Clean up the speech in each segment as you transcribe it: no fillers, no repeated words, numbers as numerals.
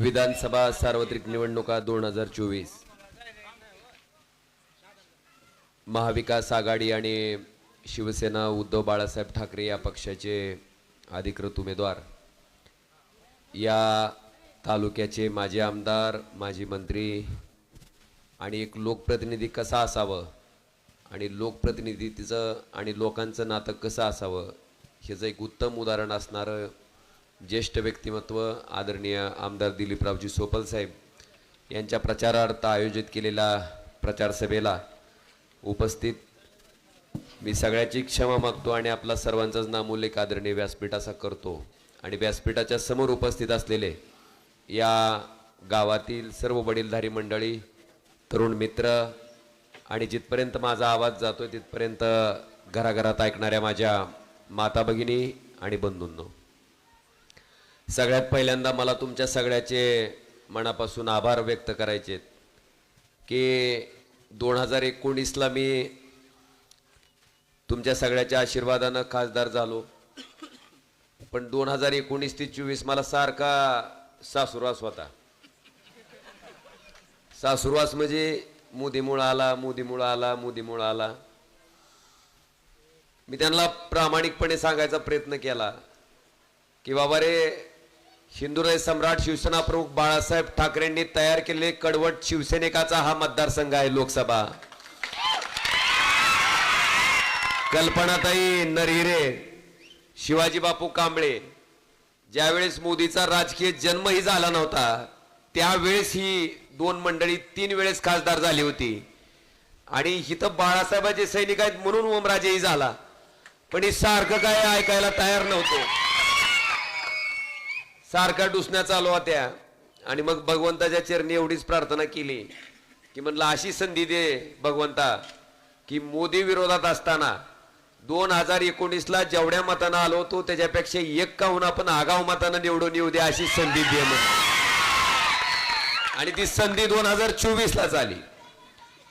विधानसभा सार्वत्रिक निवडणुका 2024 महाविकास आघाडी आणि शिवसेना उद्धव बाळासाहेब ठाकरे या पक्षाचे अधिकृत उमेदवार या तालुक्याचे माजी आमदार माजी मंत्री आणि एक लोकप्रतिनिधी कसा असावं आणि लोकप्रतिनिधीचं आणि लोकांचं नातं कसं असावं ह्याचं एक उत्तम उदाहरण असणारं ज्येष्ठ व्यक्तिमत्व आदरणीय आमदार दिलीपरावजी सोपल साहेब यांच्या प्रचारार्थ आयोजित केलेल्या प्रचार सभेला उपस्थित मी सगळ्याची क्षमा मागतो आणि आपला सर्वांचाच नामोल्लेख आदरणीय व्यासपीठाचा करतो आणि व्यासपीठाच्या समोर उपस्थित असलेले या गावातील सर्व वडीलधारी मंडळी तरुण मित्र आणि जिथपर्यंत माझा आवाज जातो तिथपर्यंत घराघरात ऐकणाऱ्या माझ्या माता भगिनी आणि बंधूंनो, सगळ्यात पहिल्यांदा मला तुमच्या सगळ्याचे मनापासून आभार व्यक्त करायचे की 2019ला मी तुमच्या सगळ्याच्या आशीर्वादानं खासदार झालो, पण 2019 ते 24 मला सारखा सासुरवास होता. सासुरवास म्हणजे मोदीमुळं आला, मोदीमुळं आला, मोदीमुळं आला. मी त्यांना प्रामाणिकपणे सांगायचा प्रयत्न केला की बाबा रे, हिंदुराय सम्राट शिवसेना प्रमुख बाळासाहेब ठाकरेंनी तयार केलेले कडवट शिवसैनिकाचा हा मतदारसंघ आहे लोकसभा. कल्पनाताई नरहिरे, शिवाजी बापू कांबळे, ज्यावेळेस मोदीचा राजकीय जन्मही झाला नव्हता त्यावेळेस ही दोन मंडळी 3 वेळेस खासदार झाली होती आणि इथं बाळासाहेबांचे सैनिक आहेत म्हणून ओमराजेही झाला, पण हे सारखं काय ऐकायला तयार नव्हतं. सारखा डुसण्या चालू होत्या आणि मग भगवंताच्या चरणी एवढीच प्रार्थना केली की म्हणलं अशी संधी दे भगवंता की मोदी विरोधात असताना 2019ला जेवढ्या मतानं आलो होतो त्याच्यापेक्षा एक काहून आपण आगाव मतानं निवडून येऊ दे अशी संधी दे म्हणून. आणि ती संधी 2024ला झाली.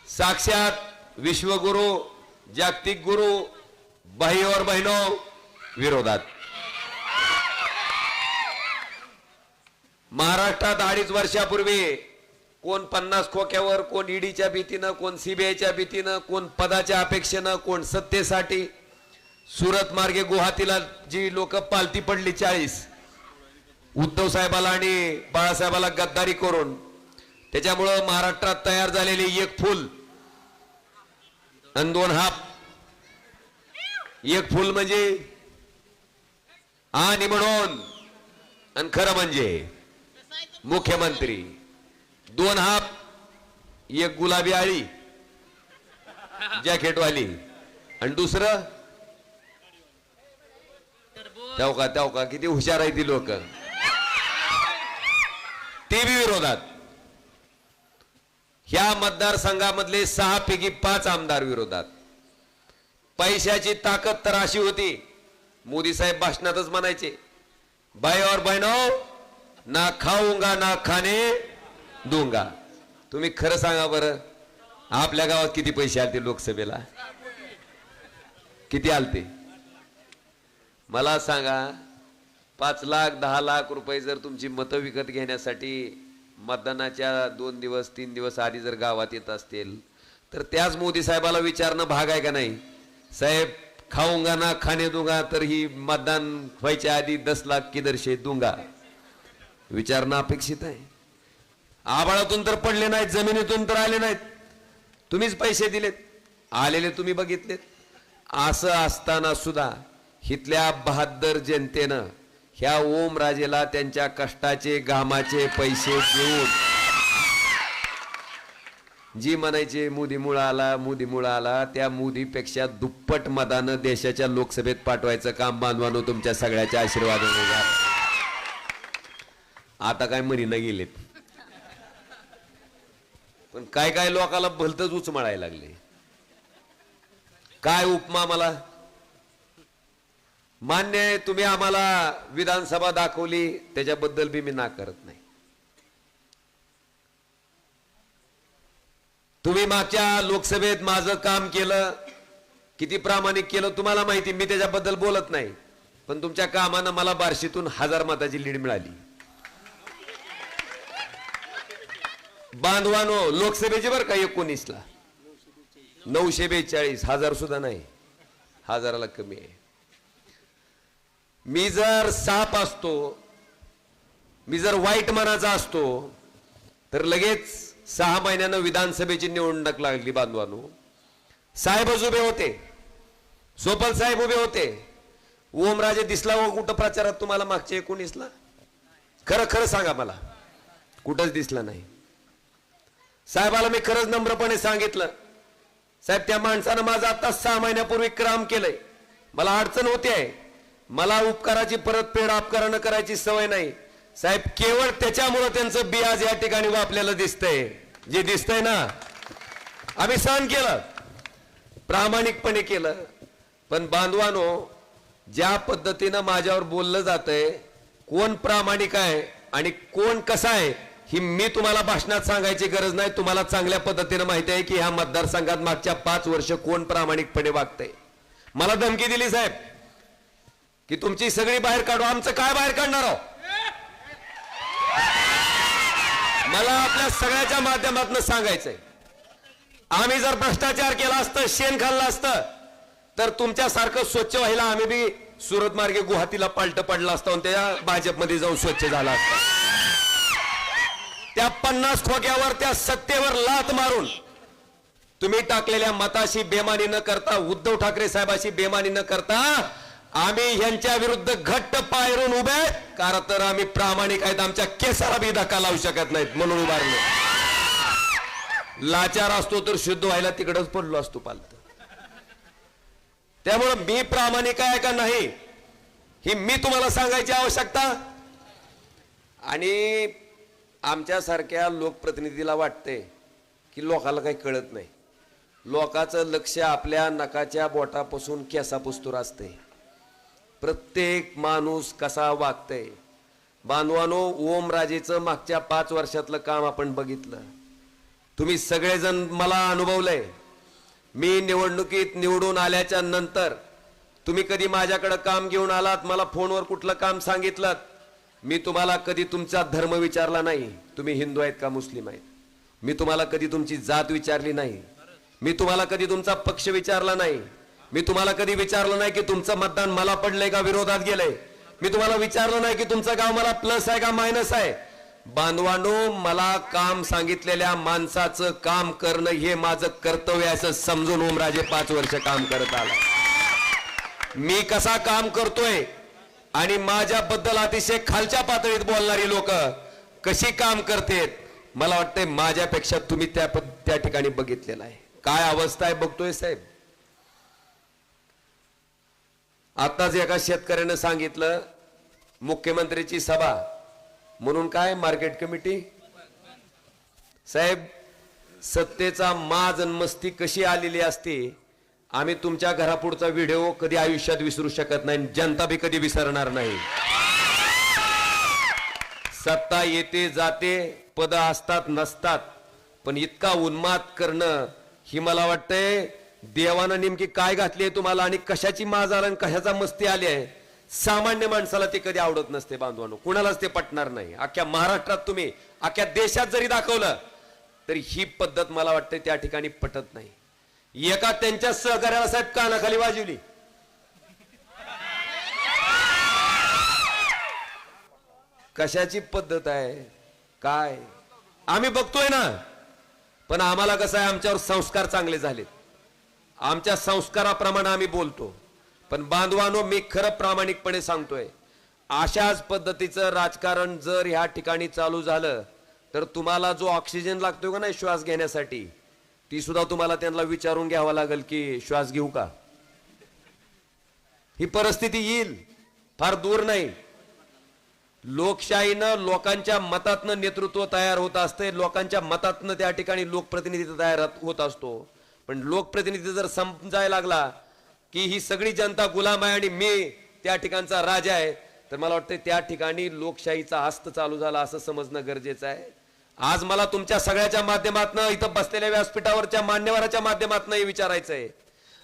साक्षात विश्वगुरु जागतिक गुरु भाई और बहनों विरोधात महाराष्ट्रात 2.5 वर्षापूर्वी कोण 50 खोक्यावर, कोण ईडीच्या भीतीनं, कोण सीबीआयच्या भीतीनं, कोण पदाच्या अपेक्षेनं, कोण सत्तेसाठी सुरत मार्गे गुवाहाटीला जी लोक पालती पडली 40 उद्धव साहेबाला आणि बाळासाहेबाला गद्दारी करून, त्याच्यामुळं महाराष्ट्रात तयार झालेली एक फुल आणि 2 हाफ. एक फुल म्हणजे आणि म्हणून आणि खरं म्हणजे मुख्यमंत्री, 2 हाफ, एक गुलाबी आळी जॅकेटवाली आणि दुसरं तेवका किती हुशार आहे ती लोक, ते बी विरोधात. ह्या मतदारसंघामधले 6 पैकी 5 आमदार विरोधात. पैशाची ताकद तर अशी होती, मोदी साहेब भाषणातच म्हणायचे भाई और बहनों ना खाऊंगा ना खाने दूंगा. तुम्ही खरं सांगा बरं, आपल्या गावात किती पैसे आलते लोकसभेला? किती आलते मला सांगा? 5 लाख 10 लाख रुपये जर तुमची मतं विकत घेण्यासाठी मतदानाच्या 2 दिवस 3 दिवस आधी जर गावात येत असतील तर त्याच मोदी साहेबाला विचारणं भाग आहे का नाही? साहेब खाऊंगा ना खाने दूंगा, तर ही मतदान व्हायच्या आधी 10 लाख किधर से दूंगा विचारणं अपेक्षित आहे. आभाळातून तर पडले नाहीत, जमिनीतून तर आले नाहीत, तुम्हीच पैसे दिलेत, आलेले तुम्ही बघितलेत. असं असताना सुद्धा हितल्या बहादर जनतेनं ह्या ओमराजेला त्यांच्या कष्टाचे घामाचे पैसे देऊन जी म्हणायचे मोदीमुळं आला, मोदीमुळं आला, त्या मोदीपेक्षा दुप्पट मतानं देशाच्या लोकसभेत पाठवायचं काम बांधवानो तुमच्या सगळ्याच्या आशीर्वादाने झालं. आता काय मरीना गेलेत, पण काय काय लोकाला भलतच उचमाळायला लागले. काय उपमा मला मान्य आहे, तुम्ही आम्हाला विधानसभा दाखवली त्याच्याबद्दल बी मी नाकारत नाही. तुम्ही मागच्या लोकसभेत माझं काम केलं, किती प्रामाणिक केलं तुम्हाला माहिती, मी त्याच्याबद्दल बोलत नाही, पण तुमच्या कामानं मला बार्शीतून 1000 मताची लीड मिळाली. बांधवानो, लोकसभेची बरं का 19ला 942 हजार सुद्धा नाही, हजाराला कमी आहे. मी जर साप असतो, मी जर वाईट मनाचा असतो, तर लगेच 6 महिन्यानं विधानसभेची निवडणूक लागली. बांधवानो, साहेबच उभे होते, सोपल साहेब उभे होते. ओमराजे दिसला व कुठं प्रचारात तुम्हाला मागच्या 19ला? खरं खरं सांगा मला, कुठंच दिसला नाही. साहेबाला मी खरंच नम्रपणे सांगितलं, साहेब त्या माणसानं माझं आता 6 महिन्यापूर्वी काम केलंय, मला अडचण होते आहे, मला उपकाराची परतफेड अपकारानं करायची सवय नाही. साहेब केवळ त्याच्यामुळे त्यांचं बियाज या ठिकाणी आपल्याला दिसतंय, जे दिसतंय ना, आम्ही सहन केलं, प्रामाणिकपणे केलं. पण बांधवानो, ज्या पद्धतीनं माझ्यावर बोललं जातंय, कोण प्रामाणिक आहे आणि कोण कसा आहे ही मी तुम्हाला भाषणात सांगायची गरज नाही. तुम्हाला चांगल्या पद्धतीनं माहिती आहे की ह्या मतदारसंघात मागच्या 5 वर्ष कोण प्रामाणिकपणे वागतंय. मला धमकी दिली साहेब की तुमची सगळी बाहेर काढू. आमचं काय बाहेर काढणार आहोत? मला आपल्या सगळ्याच्या माध्यमातून सांगायचंय, आम्ही जर भ्रष्टाचार केला असतं, शेण खाल्लं असतं, तर तुमच्यासारखं स्वच्छ व्हायला आम्ही बी सुरत मार्गे गुवाहाटीला पालट पडला असतो आणि त्या भाजपमध्ये जाऊन स्वच्छ झाला असता. त्या 50 खोक्यावर, त्या सत्तेवर लात मारून तुम्ही टाकलेल्या मताशी बेमानी न करता, उद्धव ठाकरे साहेबाशी बेमानी न करता, आम्ही यांच्या विरुद्ध घट्ट पायरून उभे आहेत. कारण तर आम्ही प्रामाणिक आहेत, आमच्या केसाला बी धक्का लावू शकत नाहीत म्हणून उभारलो. लाचार असतो तर शुद्ध व्हायला तिकडच पडलो असतो पालत. त्यामुळे मी प्रामाणिक आहे का नाही ही मी तुम्हाला सांगायची आवश्यकता. आणि आमच्यासारख्या लोकप्रतिनिधीला वाटते की लोकाला काही कळत नाही. लोकांचं लक्ष आपल्या नकाच्या बोटापासून केसापुस्तूर असते. प्रत्येक माणूस कसा वागतंय. बांधवानो, ओमराजेचं मागच्या 5 वर्षातलं काम आपण बघितलं. तुम्ही सगळेजण मला अनुभवलंय. मी निवडणुकीत निवडून आल्याच्या नंतर तुम्ही कधी माझ्याकडे काम घेऊन आलात, मला फोनवर कुठलं काम सांगितलं, मी तुम्हाला कधी तुमचा धर्म विचारला नाही, तुम्ही हिंदू आहेत का मुस्लिम आहेत. मी तुम्हाला कधी तुमची जात विचारली नाही, मी तुम्हाला कधी तुमचा पक्ष विचारला नाही, मी तुम्हाला कधी विचारलं नाही की तुमचं मतदान मला पडलंय का विरोधात गेलंय, मी तुम्हाला विचारलं नाही की तुमचं गाव मला प्लस आहे का मायनस आहे. बांधवानो, मला काम सांगितलेल्या माणसाचं काम करणं हे माझं कर्तव्य असं समजून ओमराजे 5 वर्ष काम करत आला. मी कसा काम करतोय आणि माझ्याबद्दल अतिशय खालच्या पातळीत बोलणारी लोक कशी काम करतेत, मला वाटतंय माझ्यापेक्षा तुम्ही त्या ठिकाणी बघितलेलं आहे. काय अवस्था आहे बघतोय साहेब. आताच एका शेतकऱ्यानं सांगितलं, मुख्यमंत्र्याची सभा म्हणून काय मार्केट कमिटी. साहेब, सत्तेचा माज आणि मस्ती कशी आलेली असते आम्ही तुमच्या घरापुढचा व्हिडिओ कधी आयुष्यात विसरू शकत नाही, जनता बी कधी विसरणार नाही. सत्ता येते जाते, पद असतात नसतात, पण इतका उन्माद करणं ही मला वाटतंय देवानं नेमकी काय घातली आहे तुम्हाला आणि कशाची माज आला आणि कशाचा मस्ती आली आहे. सामान्य माणसाला ते कधी आवडत नसते बांधवानो, कुणालाच ते पटणार नाही. अख्ख्या महाराष्ट्रात तुम्ही, अख्ख्या देशात जरी दाखवलं तरी ही पद्धत मला वाटते त्या ठिकाणी पटत नाही. एका त्यांच्या सहकार्याला साहेब कानाखाली वाजवली. कशाची पद्धत आहे काय आम्ही बघतोय ना. पण आम्हाला कसं आहे, आमच्यावर संस्कार चांगले झालेत, आमच्या संस्काराप्रमाणे आम्ही बोलतो. पण बांधवानो, मी खरं प्रामाणिकपणे सांगतोय, अशाच पद्धतीचं राजकारण जर ह्या ठिकाणी चालू झालं तर तुम्हाला जो ऑक्सिजन लागतोय का नाही श्वास घेण्यासाठी, ती सुद्धा तुम्हाला त्यांना विचारून घ्यावा लागेल की श्वास घेऊ का. ही परिस्थिती येईल, फार दूर नाही. लोकशाहीनं लोकांच्या मतातनं नेतृत्व तयार होत असते, लोकांच्या मतातनं त्या ठिकाणी लोकप्रतिनिधी तयार होत असतो. पण लोकप्रतिनिधी जर समजायला लागला की ही सगळी जनता गुलाम आहे आणि मी त्या ठिकाणचा राजा आहे, तर मला वाटतं त्या ठिकाणी लोकशाहीचा हस्त चालू झाला असं समजणं गरजेचं आहे. आज मला तुमच्या सगळ्याच्या माध्यमातून, इथं बसलेल्या व्यासपीठावरच्या मान्यवराच्या माध्यमातून हे विचारायचं आहे,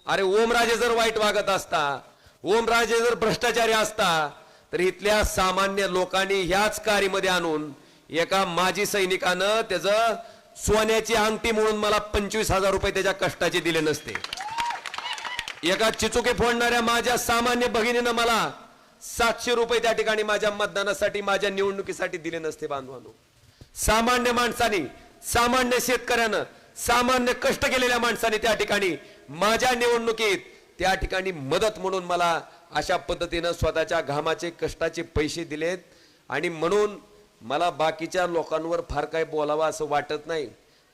अरे ओमराजे जर वाईट वागत असता, ओमराजे जर भ्रष्टाचारी असता, तर इथल्या सामान्य लोकांनी ह्याच कारमध्ये आणून एका माजी सैनिकानं त्याचं सोन्याची अंगठी म्हणून मला 25,000 रुपये त्याच्या कष्टाचे दिले नसते. एका चिचुके फोडणाऱ्या माझ्या सामान्य भगिनीनं मला 700 रुपये त्या ठिकाणी माझ्या मतदानासाठी, माझ्या निवडणुकीसाठी दिले नसते. बांधवांनो, सामान्य माणसाने, सामान्य शेतकऱ्यानं, सामान्य कष्ट केलेल्या माणसाने त्या ठिकाणी माझ्या निवडणुकीत त्या ठिकाणी मदत म्हणून मला अशा पद्धतीनं स्वतःच्या घामाचे कष्टाचे पैसे दिलेत. आणि म्हणून मला बाकीच्या लोकांवर फार काय बोलावं असं वाटत नाही.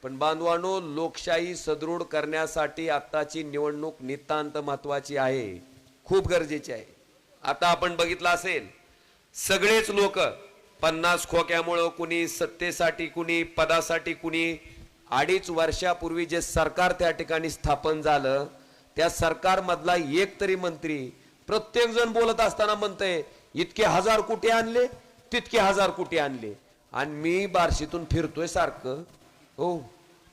पण बांधवांनो, लोकशाही सदृढ करण्यासाठी आत्ताची निवडणूक नितांत महत्वाची आहे, खूप गरजेची आहे. आता आपण बघितलं असेल, सगळेच लोक 50 खोक्यामुळं, कुणी सत्तेसाठी, कुणी पदासाठी, कुणी 2.5 वर्षापूर्वी जे सरकार त्या ठिकाणी स्थापन झालं, त्या सरकारमधला एक तरी मंत्री प्रत्येक जण बोलत असताना म्हणतंय इतके 1000 कोटी आणले, तितके 1000 कोटी आणले. आणि मी बार्शीतून फिरतोय सारखं, हो,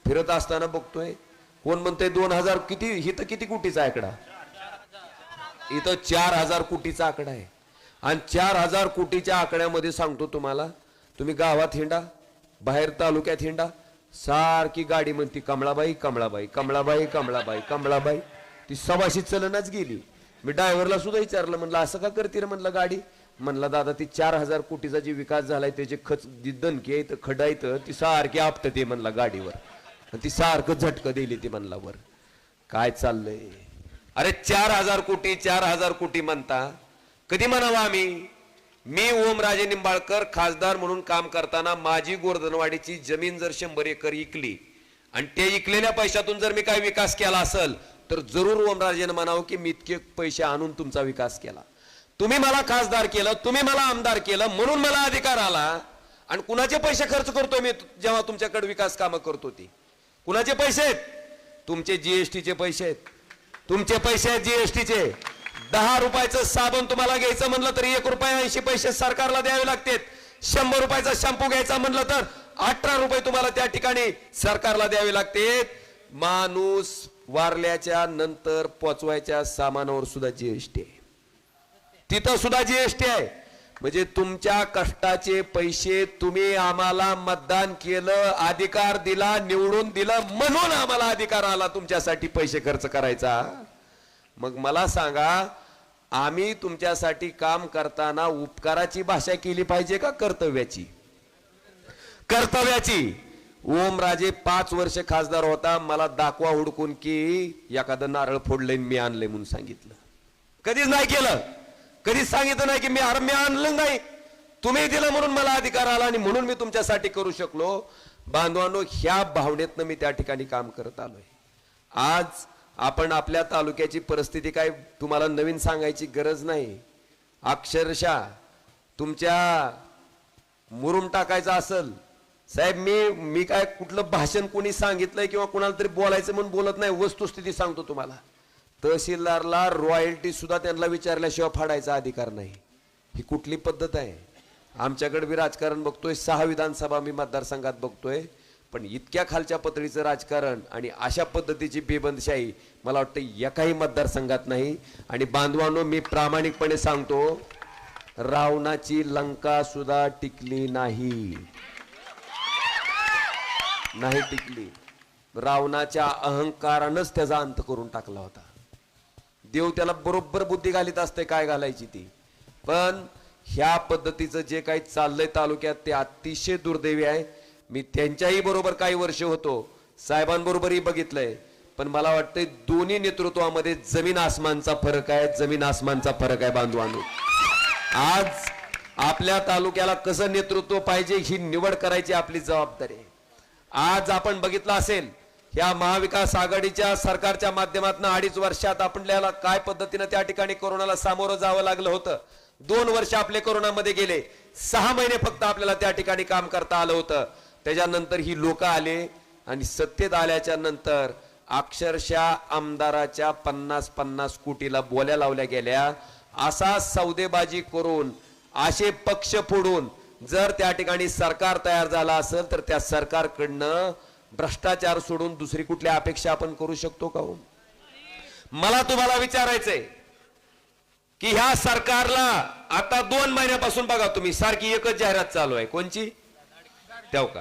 फिरत असताना बघतोय कोण म्हणतंय 2000 किती, इथं किती कोटीचा आकडा, इथं 4000 कोटीचा आकडा आहे. आणि 4000 कोटीच्या आकड्यामध्ये सांगतो तुम्हाला, तुम्ही गावात हिंडा, बाहेर तालुक्यात हिंडा, सारखी गाडी म्हणती कमळाबाई कमळाबाई कमळाबाई कमळाबाई कमळाबाई. ती सवाशी चलनाच गेली. मी ड्रायव्हरला सुद्धा विचारलं, म्हणलं असं का करते रे म्हणलं गाडी. म्हणला दादा ती 4000 कोटीचा जे विकास झालाय त्याचे खच दणके आहेत, खडायत, ती सारखी आपटत ते म्हणला गाडीवर, ती सारखं झटकं दिली ती म्हणला वर. काय चाललंय अरे, 4000 कोटी 4000 कोटी म्हणता, कधी म्हणावं आम्ही. मी ओमराजे निंबाळकर खासदार म्हणून काम करताना माझी गोरधनवाडीची जमीन जर 100 एकर इकली आणि ते इकलेल्या पैशातून जर मी काही विकास केला असेल तर जरूर ओमराजेनं म्हणावं की मी इतके पैसे आणून तुमचा विकास केला. तुम्ही मला खासदार केलं, तुम्ही मला आमदार केलं, म्हणून मला अधिकार आला. आणि कुणाचे पैसे खर्च करतो मी जेव्हा तुमच्याकडे विकास कामं करतो ती? कुणाचे पैसे आहेत? तुमचे जीएसटीचे पैसे आहेत, तुमचे पैसे आहेत जीएसटीचे. 10 रुपयाचं साबण तुम्हाला घ्यायचं म्हणलं तर 1 रुपया 80 पैसे सरकारला द्यावे लागतात. 100 रुपयाचा शॅम्पू घ्यायचा म्हणलं तर 18 रुपये तुम्हाला त्या ठिकाणी सरकारला द्यावे लागतात. माणूस वारल्याच्या नंतर पोचवायच्या सामानावर सुद्धा जीएसटी आहे, तिथं सुद्धा जीएसटी आहे. म्हणजे तुमच्या कष्टाचे पैसे, तुम्ही आम्हाला मतदान केलं, अधिकार दिला, निवडून दिलं, म्हणून आम्हाला अधिकार आला तुमच्यासाठी पैसे खर्च करायचा. मग मला सांगा, आम्ही तुमच्यासाठी काम करताना उपकाराची भाषा केली पाहिजे का कर्तव्याची? कर्तव्याची. ओमराजे 5 वर्ष खासदार होता, मला दाखवा हुडकून की एखादं नारळ फोडलंय मी आणलंय म्हणून सांगितलं? कधीच नाही केलं, कधीच सांगितलं नाही की मी आणलं नाही, तुम्ही दिलं म्हणून मला अधिकार आला आणि म्हणून मी तुमच्यासाठी करू शकलो. बांधवांनो, ह्या भावनेतनं मी त्या ठिकाणी काम करत आलोय. आज आपण आपल्या तालुक्याची परिस्थिती काय तुम्हाला नवीन सांगायची गरज नाही. अक्षरशः तुमच्या मुरुम टाकायचा असेल साहेब, मी काय कुठलं भाषण कोणी सांगितलंय किंवा कुणाला तरी बोलायचं म्हणून बोलत नाही, वस्तुस्थिती सांगतो तुम्हाला. तहसीलदारला रॉयल्टी सुद्धा त्यांना विचारल्याशिवाय फाडायचा अधिकार नाही. ही कुठली पद्धत आहे? आमच्याकडे बी राजकारण बघतोय, 6 विधानसभा मी मतदारसंघात बघतोय, पण इतक्या खालच्या पातळीचं राजकारण आणि अशा पद्धतीची बेबंदशाही मला वाटतं एकाही मतदारसंघात नाही. आणि बांधवांनो, मी प्रामाणिकपणे सांगतो, रावणाची लंका सुद्धा टिकली नाही, नाही टिकली. रावणाच्या अहंकारानंच त्याचा अंत करून टाकला होता. देव त्याला बरोबर बुद्धी घालीत असते काय घालायची ती. पण ह्या पद्धतीचं जे काही चाललंय तालुक्यात ते अतिशय दुर्दैवी आहे. मी त्यांच्याही बरोबर काही वर्ष होतो, साहेबांबरोबरही बघितलंय, पण मला वाटतंय दोन्ही नेतृत्वामध्ये जमीन आसमानचा फरक आहे, जमीन आसमानचा फरक आहे. बांधवांनो, आज आपल्या तालुक्याला कसं नेतृत्व पाहिजे ही निवड करायची आपली जबाबदारी आहे. आज आपण बघितलं असेल, या महाविकास आघाडीच्या सरकारच्या माध्यमातून 2.5 वर्षात आपल्याला काय पद्धतीने त्या ठिकाणी कोरोनाला सामोरं जावं लागलं होतं. 2 वर्ष आपले कोरोनामध्ये गेले, 6 महिने फक्त आपल्याला त्या ठिकाणी काम करता आलं होतं. त्याच्यानंतर ही लोक आले आणि सत्तेत आल्याच्या नंतर अक्षरशः आमदाराच्या 50-50 कोटीला बोल्या लावल्या गेल्या. असा सौदेबाजी करून, असे पक्ष फोडून जर त्या ठिकाणी सरकार तयार झाला असेल तर त्या सरकारकडनं भ्रष्टाचार सोडून दुसरी कुठली अपेक्षा आपण करू शकतो का हो? मला तुम्हाला विचारायचंय की ह्या सरकारला आता 2 महिन्यापासून बघा तुम्ही सारखी एकच जाहिरात चालू आहे. कोणची? तेव का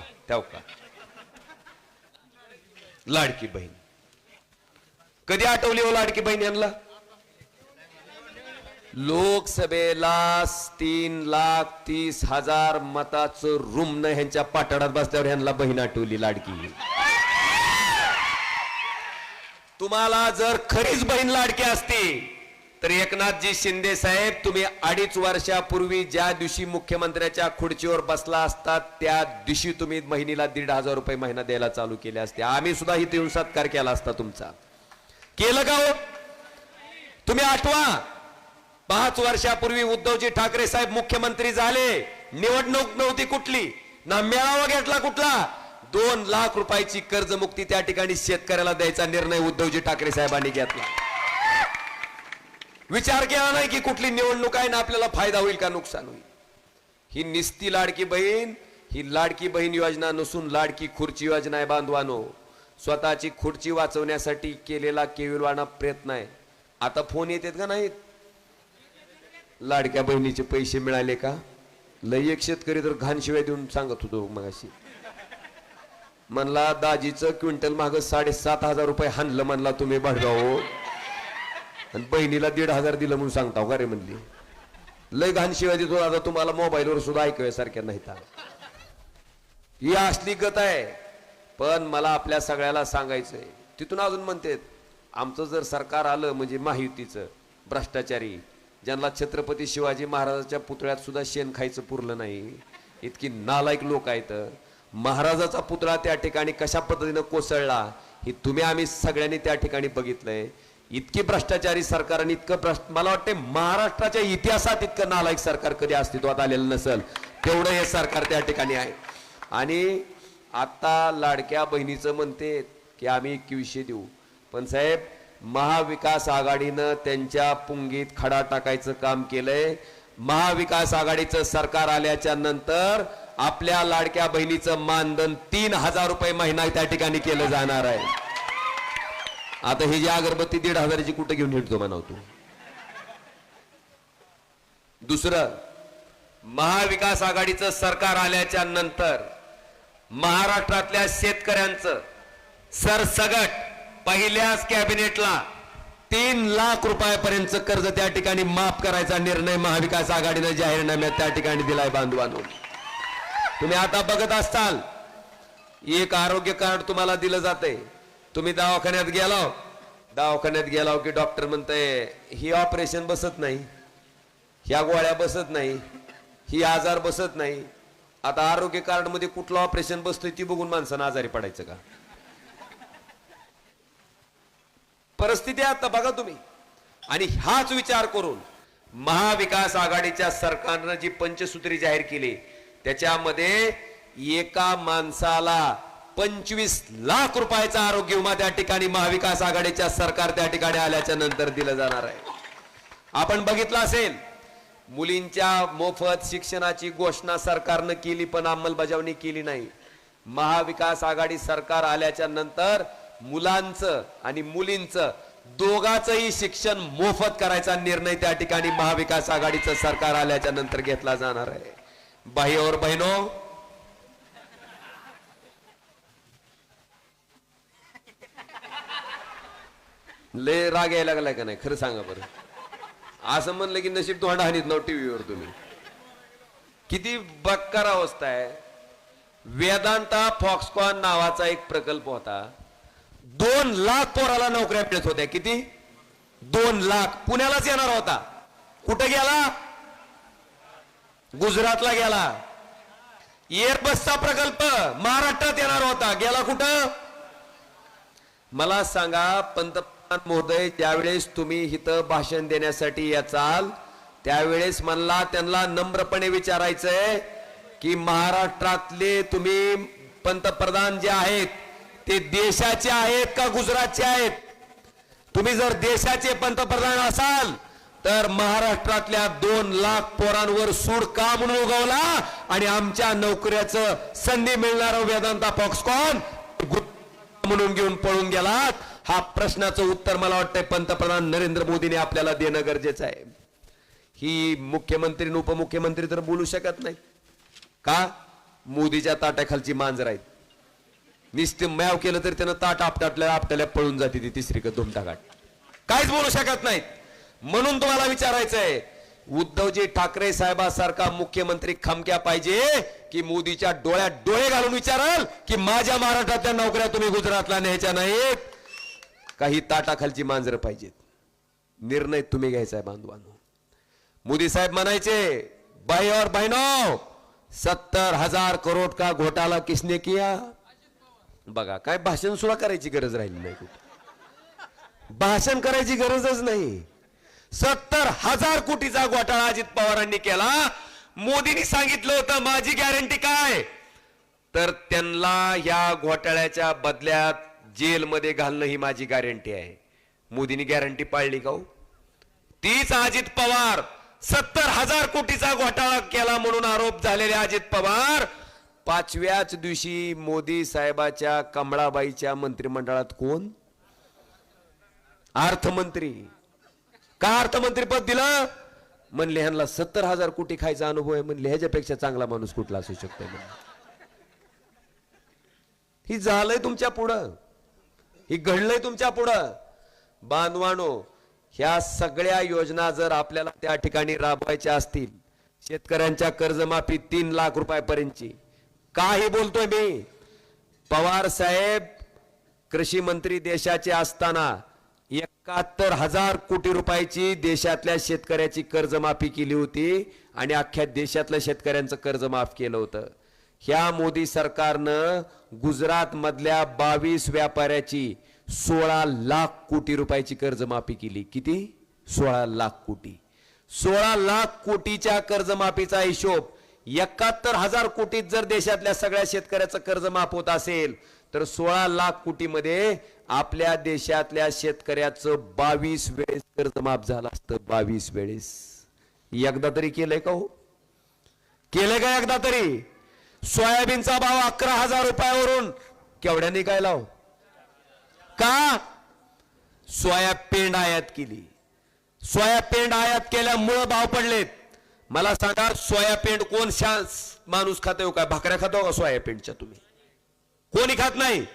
लाडकी बहीण कधी आठवली हो लाडकी बहीण यांना? लोकसभेला 3,30,000 मताचं रुमन ह्यांच्या पाठडात बसल्यावर ह्यांना बहीण आठवली लाडकी. तुम्हाला जर खरीच बहीण लाडकी असती तर एकनाथजी शिंदे साहेब तुम्ही 2.5 वर्षापूर्वी ज्या दिवशी मुख्यमंत्र्याच्या खुर्चीवर बसला असतात त्या दिवशी तुम्ही महिनीला 1,500 रुपये महिना द्यायला चालू केले असते. आम्ही सुद्धा इथे येऊन सत्कार केला असता तुमचा. केलं का हो? तुम्ही आठवा 5 वर्षापूर्वी उद्धवजी ठाकरे साहेब मुख्यमंत्री झाले. निवडणूक नव्हती कुठली ना मेळावा घेतला कुठला. 2 लाख रुपयाची कर्जमुक्ती त्या ठिकाणी शेतकऱ्याला द्यायचा निर्णय उद्धवजी ठाकरे साहेबांनी घेतला. विचार केला नाही की कुठली निवडणूक आहे ना आपल्याला फायदा होईल का नुकसान होईल. ही निस्ती लाडकी बहीण ही लाडकी बहीण योजना नसून लाडकी खुर्ची योजना आहे बांधवानो. स्वतःची खुर्ची वाचवण्यासाठी केलेला केविलवाणा प्रयत्न आहे. आता फोन येतात का नाहीत? लाडक्या बहिणीचे पैसे मिळाले का? लई एक शेतकरी तर घाण शिवाय देऊन सांगत होतो मगाशी. म्हणला दाजीचं क्विंटल माग 7,500 रुपये हाणलं म्हणला तुम्ही भडगाव आणि बहिणीला 1,500 दिलं म्हणून सांगता का रे म्हणली. लय घाण शिवाय देतो. आता तुम्हाला मोबाईलवर सुद्धा ऐकूयासारख्या नाही. ही असली गत आहे. पण मला आपल्या सगळ्याला सांगायचंय तिथून अजून म्हणते आमचं जर सरकार आलं म्हणजे महायुतीचं भ्रष्टाचारी ज्यांना छत्रपती शिवाजी महाराजाच्या पुतळ्यात सुद्धा शेण खायचं पुरलं नाही इतकी नालायक लोक आहेत. महाराजाचा पुतळा त्या ठिकाणी कशा पद्धतीनं कोसळला हे तुम्ही आम्ही सगळ्यांनी त्या ठिकाणी बघितलंय. इतकी भ्रष्टाचारी सरकार आणि इतकं मला वाटते महाराष्ट्राच्या इतिहासात इतकं नालायक सरकार कधी अस्तित्वात आलेलं नसेल तेवढं हे सरकार त्या ठिकाणी आहे. आणि आता लाडक्या बहिणीचं म्हणते की आम्ही 2100 देऊ. पण साहेब महाविकास आघाडीनं त्यांच्या पुंगीत खडा टाकायचं काम केलंय. महाविकास आघाडीचं सरकार आल्याच्या नंतर आपल्या लाडक्या बहिणीचं मानधन 3,000 रुपये महिना त्या ठिकाणी केलं जाणार आहे. आता ही जी अगरबत्ती 1,500ची कुठे घेऊन हिंडतो म्हणावतो. दुसरं महाविकास आघाडीचं सरकार आल्याच्या नंतर महाराष्ट्रातल्या शेतकऱ्यांचं सरसगट पहिल्याच कॅबिनेटला 3 लाख रुपयापर्यंत कर्ज त्या ठिकाणी माफ करायचा निर्णय महाविकास आघाडीने जाहीरनाम्यात त्या ठिकाणी दिलाय बांधवांनो. तुम्ही आता बघत असताल एक आरोग्य कार्ड तुम्हाला दिलं जाते. तुम्ही दवाखान्यात गेलाव की डॉक्टर म्हणतंय ही ऑपरेशन बसत नाही, ह्या गोळ्या बसत नाही, ही आजार बसत नाही. आता आरोग्य कार्ड मध्ये कुठलं ऑपरेशन बसतंय ती बघून माणसानं आजारी पडायचं का? परिस्थिती आता बघा तुम्ही. आणि हाच विचार करून महाविकास आघाडीच्या सरकारनं जी पंचसूत्री जाहीर केली त्याच्यामध्ये एका माणसाला 25 लाख रुपयाचा आरोग्य विमा त्या ठिकाणी महाविकास आघाडीच्या सरकार त्या ठिकाणी आल्याच्या नंतर दिलं जाणार आहे. आपण बघितलं असेल मुलींच्या मोफत शिक्षणाची घोषणा सरकारनं केली पण अंमलबजावणी केली नाही. महाविकास आघाडी सरकार आल्याच्या नंतर मुलांचं आणि मुलींचं दोघांचंही शिक्षण मोफत करायचा निर्णय त्या ठिकाणी महाविकास आघाडीचं सरकार आल्याच्या नंतर घेतला जाणार आहे. भाई और बहनों, लय राग यायला लागलाय का नाही खरं सांगा बरं. असं म्हणलं की नशीब तोंड हानीत नाव टीव्हीवर तुम्ही. किती बक्कार अवस्था आहे. वेदांता फॉक्सकॉन नावाचा एक प्रकल्प होता. 2 लाख पोराला नोकऱ्या मिळत होत्या. किती? 2 लाख. पुण्यालाच येणार होता. कुठे गेला? गुजरातला गेला. एअरबसचा प्रकल्प महाराष्ट्रात येणार होता. गेला कुठं? मला सांगा पंतप्रधान महोदय ज्यावेळेस तुम्ही इथं भाषण देण्यासाठी याचाल त्यावेळेस मला त्यांना नम्रपणे विचारायचंय की महाराष्ट्रातले तुम्ही पंतप्रधान जे आहेत ते देशाचे आहेत का गुजरातचे आहेत? तुम्ही जर देशाचे पंतप्रधान असाल तर महाराष्ट्रातल्या 2 लाख पोरांवर सूड का म्हणून उगवला आणि आमच्या नोकऱ्याचं संधी मिळणार वेदांता फॉक्सकॉन म्हणून घेऊन पळून गेलात? हा प्रश्नाचं उत्तर मला वाटतंय पंतप्रधान नरेंद्र मोदींनी आपल्याला देणं गरजेचं आहे. ही मुख्यमंत्री आणि उपमुख्यमंत्री तर बोलू शकत नाही का? मोदीच्या ताट्याखालची मांजर आहेत. नुसते मॅव केलं तर त्यानं ताट आपटाल्या पळून जाते ती तिसरी का धुमटा घाट. काहीच बोलू शकत नाहीत. म्हणून तुम्हाला विचारायचंय, उद्धवजी ठाकरे साहेबांसारखा मुख्यमंत्री खमक्या पाहिजे की मोदीच्या डोळ्यात डोळे घालून विचाराल की माझ्या महाराष्ट्रातल्या नोकऱ्या तुम्ही गुजरातला न्यायच्या नाहीत. काही ताटाखालची मांजरं पाहिजेत. निर्णय तुम्ही घ्यायचा आहे बांधवांनो. मोदी साहेब म्हणायचे, भाई और बहनों 70,000 करोड का घोटाला किसने किया. बघा, काय भाषण सुद्धा करायची गरज राहिली नाही. भाषण करायची गरजच नाही. 70,000 कोटीचा घोटाळा अजित पवारांनी केला. मोदींनी सांगितलं होतं माझी गॅरंटी काय, तर त्यांना या घोटाळ्याच्या बदल्यात जेलमध्ये घालणं ही माझी गॅरंटी आहे. मोदींनी गॅरंटी पाळली का हो? तीच अजित पवार 70,000 कोटीचा घोटाळा केला म्हणून आरोप झालेले अजित पवार 5व्याच दिवशी मोदी साहेबाच्या कमळाबाईच्या मंत्रिमंडळात कोण? अर्थमंत्री. का अर्थमंत्रीपद दिलं? म्हणले ह्यांना 70,000 कोटी खायचा अनुभव आहे. म्हणले ह्याच्यापेक्षा चांगला माणूस कुठला असू शकतो. ही झालंय तुमच्या पुढं, ही घडलंय तुमच्या पुढं. बांधवानो, ह्या सगळ्या योजना जर आपल्याला त्या ठिकाणी राबवायच्या असतील, शेतकऱ्यांच्या कर्जमाफी 3 लाख रुपयापर्यंतची, काही बोलतोय मी. पवार साहेब कृषी मंत्री देशाचे असताना 71,000 कोटी रुपयाची देशातल्या शेतकऱ्याची कर्जमाफी केली होती आणि अख्ख्या देशातल्या शेतकऱ्यांचं कर्ज माफ केलं होतं. ह्या मोदी सरकारनं गुजरात मधल्या 22 व्यापाऱ्याची 16 लाख कोटी रुपयाची कर्जमाफी केली. किती? 16 लाख कोटी. 16 लाख कोटीच्या कर्जमाफीचा हिशोब 71,000 कोटीत जर देशातल्या सगळ्या शेतकऱ्याचं कर्ज माफ होत असेल तर 16 लाख कोटीमध्ये आपल्या देशातल्या शेतकऱ्याचं 22 वेळेस कर्ज माफ झालं असतं. 22 वेळेस. एकदा तरी केलंय का हो? केलंय का एकदा तरी? सोयाबीनचा भाव 11,000 रुपयावरून केवढ्याने काय लाव? का? सोयाबीन आयात केली. सोयाबीन आयात केल्यामुळे भाव पडलेत. मला सांगा, सोयाबीन कोण माणूस खातो काय? भाकऱ्या खातो का सोयाबीनच्या? तुम्ही कोणी खात नाही.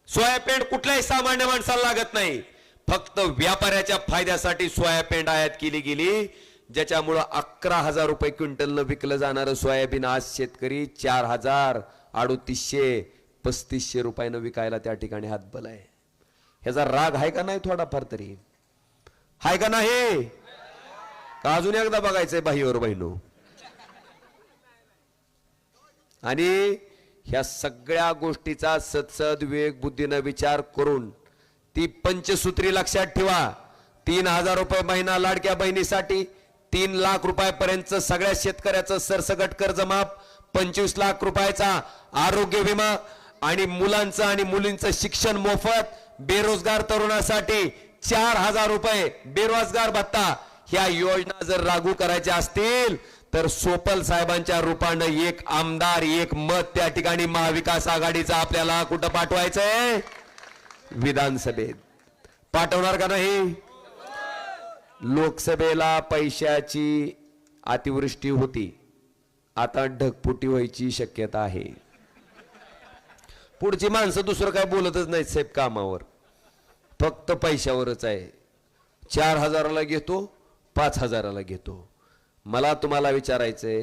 सोयाबीन कुठल्याही सामान्य माणसाला लागत नाही. फक्त व्यापाऱ्याच्या फायद्यासाठी सोयाबीन आयात केली गेली, ज्याच्यामुळं 11,000 रुपये क्विंटलनं विकलं जाणारं सोयाबीन आज शेतकरी 4,000, 3,800, 3,500 रुपयानं विकायला त्या ठिकाणी हातबल आहे. ह्याचा राग आहे का नाही? थोडाफार तरी आहे का नाही? का अजून एकदा बघायचंय बाईवर बहिणो? आणि ह्या सगळ्या गोष्टीचा सदसद विवेक बुद्धीनं विचार करून ती पंचसूत्री लक्षात ठेवा. 3,000 रुपये महिना लाडक्या बहिणीसाठी, 3 लाख रुपयापर्यंत सगळ्या शेतकऱ्याचं सरसगट कर्ज माफ, 25 लाख रुपयाचा आरोग्य विमा आणि मुलांचं आणि मुलींचं शिक्षण मोफत, बेरोजगार तरुणासाठी 4,000 रुपये बेरोजगार भत्ता. ह्या योजना जर लागू करायच्या असतील तर सोपल साहेबांच्या रूपानं एक आमदार, एक मत त्या ठिकाणी महाविकास आघाडीचा आपल्याला कुठं पाठवायचंय? विधानसभेत. पाठवणार का नाही? लोकसभेला पैशाची अतिवृष्टी होती, आता ढगफुटी व्हायची शक्यता आहे. पुढची माणसं दुसरं काय बोलतच नाहीत साहेब कामावर, फक्त पैशावरच आहे. 4,000ला घेतो, 5,000ला घेतो. मला तुम्हाला विचारायचंय,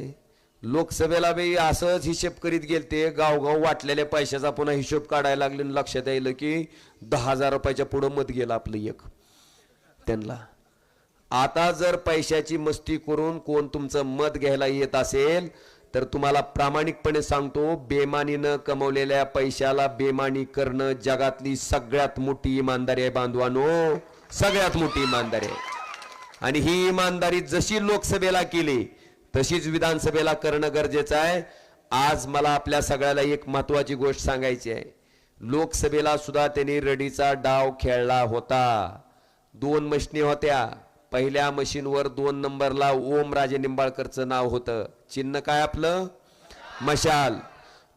लोकसभेला बी असंच हिशेब करीत गेलते, गावगाव वाटलेल्या पैशाचा पुन्हा हिशोब काढायला लागले. लक्षात यायलं की 10,000 रुपयाच्या पुढं मत गेलं आपलं एक त्यांना. आता जर पैशाची मस्ती करून कोण तुमचं मत घ्यायला येत असेल तर तुम्हाला प्रामाणिकपणे सांगतो, बेमानीनं कमवलेल्या पैशाला बेमानी करणं जगातली सगळ्यात मोठी इमानदारी आहे बांधवानो, सगळ्यात मोठी इमानदारी आहे. आणि ही इमानदारी जशी लोकसभेला केली तशीच विधानसभेला करणं गरजेचं आहे. आज मला आपल्या सगळ्याला एक महत्वाची गोष्ट सांगायची आहे. लोकसभेला सुद्धा त्यांनी रडीचा डाव खेळला होता. 2 मशिनी होत्या. पहिल्या मशीनवर 2 नंबरला ओमराजे निंबाळकरचं नाव होतं. चिन्ह काय आपलं? मशाल.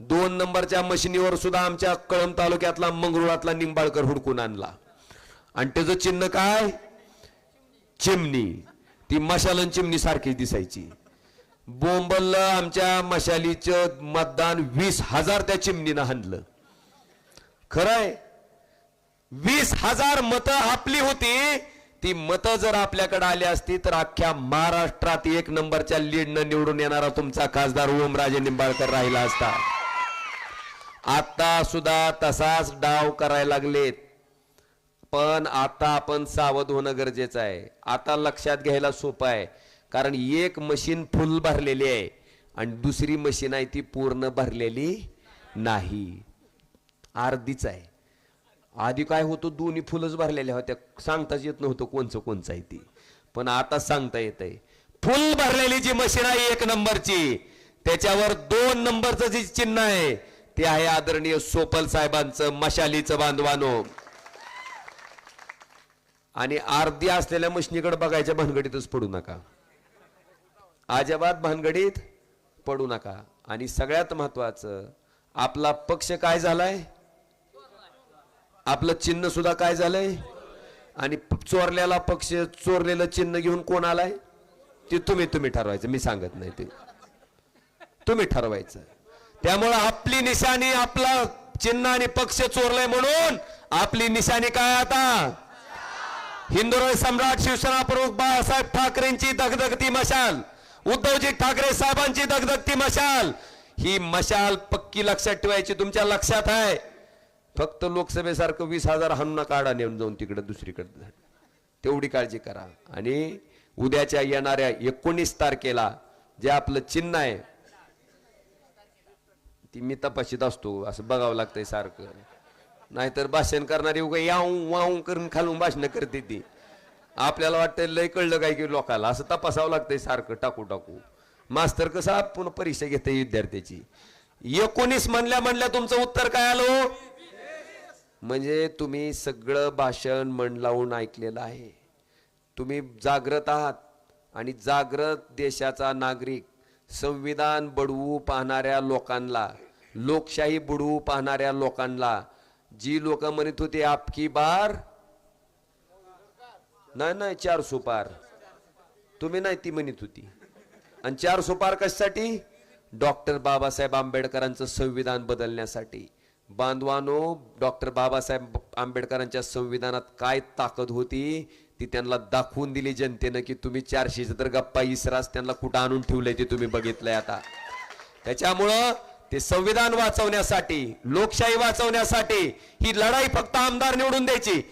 2 नंबरच्या मशिनीवर सुद्धा आमच्या कळंब तालुक्यातला मंगरुळातला निंबाळकर हुडकून आणला. आणि त्याचं चिन्ह काय? चिमणी. ती मशाल आणि चिमणी सारखी दिसायची. बोंबललं आमच्या मशालीचं मतदान 20,000 त्या चिमणीनं हाणलं. खरंय 20,000 मतं आपली होती. ती मतं जर आपल्याकडे आली असती तर अख्ख्या महाराष्ट्रात 1 नंबरच्या लीडनं निवडून येणारा तुमचा खासदार ओमराजे निंबाळकर राहिला असता. आता सुद्धा तसाच डाव करायला लागलेत. पण आता आपण सावध होणं गरजेचं आहे. आता लक्षात घ्यायला सोपं आहे, कारण एक मशीन फुल भरलेली आहे आणि दुसरी मशीन आहे ती पूर्ण भरलेली नाही, अर्धीच आहे. आधी काय होतं, दोन्ही फुलच भरलेल्या होत्या, सांगताच येत नव्हतं कोणचं आहे ती. पण आता सांगता येत आहे. फुल भरलेली जी मशीन आहे 1 नंबरची, त्याच्यावर 2 नंबरचं जे चिन्ह आहे ते आहे आदरणीय सोपल साहेबांचं मशालीचं बांधवानो. आणि अर्धी असलेल्या मशिनीकडे बघायच्या भानगडीतच पडू नका, अजिबात भानगडीत पडू नका. आणि सगळ्यात महत्वाचं, आपला पक्ष काय झालाय, आपलं चिन्ह सुद्धा काय झालंय. आणि चोरलेला पक्ष, चोरलेलं चिन्ह घेऊन कोण आलाय ते तुम्ही ठरवायचं, मी सांगत नाही, ते तुम्ही ठरवायचं. त्यामुळे आपली निशाणी, आपला चिन्ह आणि पक्ष चोरलाय म्हणून आपली निशाणी काय आता, हिंदुराव सम्राट शिवसेना प्रमुख बाळासाहेब ठाकरेंची दगदगती मशाल, उद्धवजी ठाकरे साहेबांची दगदगती मशाल. ही मशाल पक्की लक्षात ठेवायची, तुमच्या लक्षात आहे. फक्त लोकसभेसारखं 20,000 हाणून काढा नेऊन जाऊन तिकडे दुसरीकडे, तेवढी काळजी करा. आणि उद्याच्या येणाऱ्या 19 तारखेला जे आपलं चिन्ह आहे ती मी तपाशीत असतो, असं बघावं लागतंय सारखं. नाहीतर भाषण करणारी उगा याऊ वाऊ करून खालून भाषण करते ती. आपल्याला वाटतं लय कळलं काय की लोकाला, असं तपासावं लागतंय सारखं टाकू. मास्तर कसं पुन्हा परीक्षा घेते विद्यार्थ्याची. 19 म्हणल्या तुमचं उत्तर काय आलं, म्हणजे तुम्ही सगळं भाषण मन लावून ऐकलेलं आहे. तुम्ही जागृत आहात आणि जागृत देशाचा नागरिक, संविधान बुडवू पाहणाऱ्या लोकांना, लोकशाही बुडवू पाहणाऱ्या लोकांना, जी लोक म्हणत होते आपकी बार नाही 400 पार, तुम्ही नाही ती म्हणत होती. आणि 400 पार कशासाठी, डॉक्टर बाबासाहेब आंबेडकरांचं संविधान बदलण्यासाठी. बांधवानो, डॉक्टर बाबासाहेब आंबेडकरांच्या संविधानात काय ताकद होती ती त्यांना दाखवून दिली जनतेनं, की तुम्ही 400चं तर गप्पा इसरास, त्यांना कुठं आणून ठेवलंय ते तुम्ही बघितलंय आता. त्याच्यामुळं ते संविधान वाचवण्यासाठी, लोकशाही वाचवण्यासाठी ही लढाई फक्त आमदार निवडून द्यायची,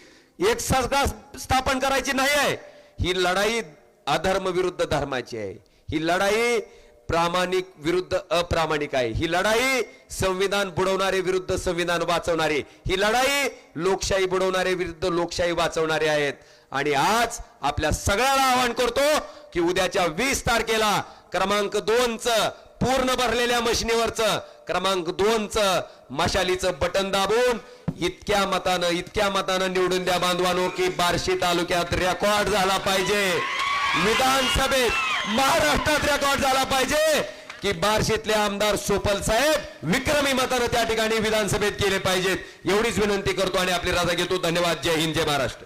एक सरकार स्थापन करायची नाही आहे. ही लढाई अधर्म विरुद्ध धर्माची आहे. ही लढाई प्रामाणिक विरुद्ध अप्रामाणिक आहे. ही लढाई संविधान बुडवणारे विरुद्ध संविधान वाचवणारे, ही लढाई लोकशाही बुडवणारे विरुद्ध लोकशाही वाचवणारे आहेत. आणि आज आपल्या सगळ्याला आवाहन करतो की उद्याच्या 20 तारखेला क्रमांक 2चं पूर्ण भरलेल्या मशिनीवरचं क्रमांक 2चं मशालीचं बटन दाबून इतक्या मतानं निवडून द्या बांधवानो, की बार्शी तालुक्यात रेकॉर्ड झाला पाहिजे, विधानसभेत महाराष्ट्रात रेकॉर्ड झाला पाहिजे, की बार्शीतले आमदार सोपल साहेब विक्रमी मतानं त्या ठिकाणी विधानसभेत केले पाहिजेत. एवढीच विनंती करतो आणि आपली रजा घेतो. धन्यवाद. जय हिंद, जय महाराष्ट्र.